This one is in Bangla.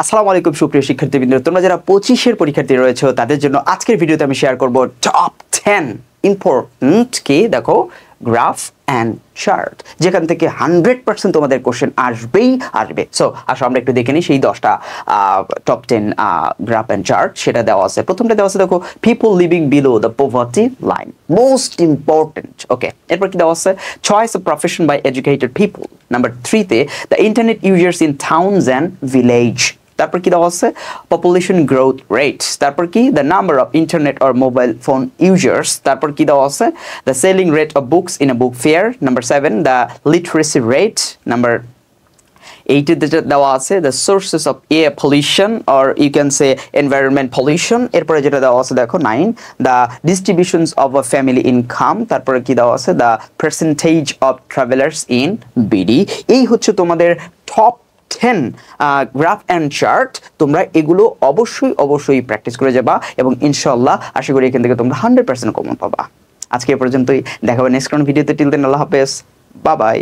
আসসালামু আলাইকুম সুপ্রিয় শিক্ষার্থীবৃন্দ, তোমরা যারা 25 এর পরীক্ষার্থী রয়েছে তাদের জন্য আজকের ভিডিওতে আমি শেয়ার করব টপ 10 ইম্পর্টেন্ট কি দেখো গ্রাফ অ্যান্ড চার্ট, যেখান থেকে 100% তোমাদের কোশ্চেন আসবেই আসবে। সো আসো আমরা একটু দেখে নিই সেই 10টা টপ 10 গ্রাফ অ্যান্ড চার্ট। সেটা দেওয়া আছে, প্রথমটা দেওয়া আছে দেখো people living below the poverty line, most important. Okay, এরপর কি দেওয়া আছে choice of profession by educated people. Number 3 তে the internet users in towns and village. তারপর কি দেওয়া আছে পপুলেশন গ্রোথ রেটস। তারপর কি the number of internet or mobile phone users. তারপর কি দেওয়া আছে the selling rate of books in a book fair. Number 7 the literacy rate. Number 8 যেটা দেওয়া আছে the sources of air pollution or you can say environment pollution. এরপরে যেটা দেওয়া আছে দেখো 9 the distributions of a family income. তারপরে কি দেওয়া আছে the percentage of travellers in BD. এই হচ্ছে তোমাদের টপ 10 গ্রাফ অ্যান্ড চার্ট। তোমরা এগুলো অবশ্যই প্র্যাকটিস করে যাবা এবং ইনশাআল্লাহ আশা করি এখান থেকে তোমরা 100% কমন পাবা। আজকে এ পর্যন্তই, দেখা হবে নেক্সট কোন ভিডিওতে। টিল দেন আল্লাহ হাফেজ, বাই বাই।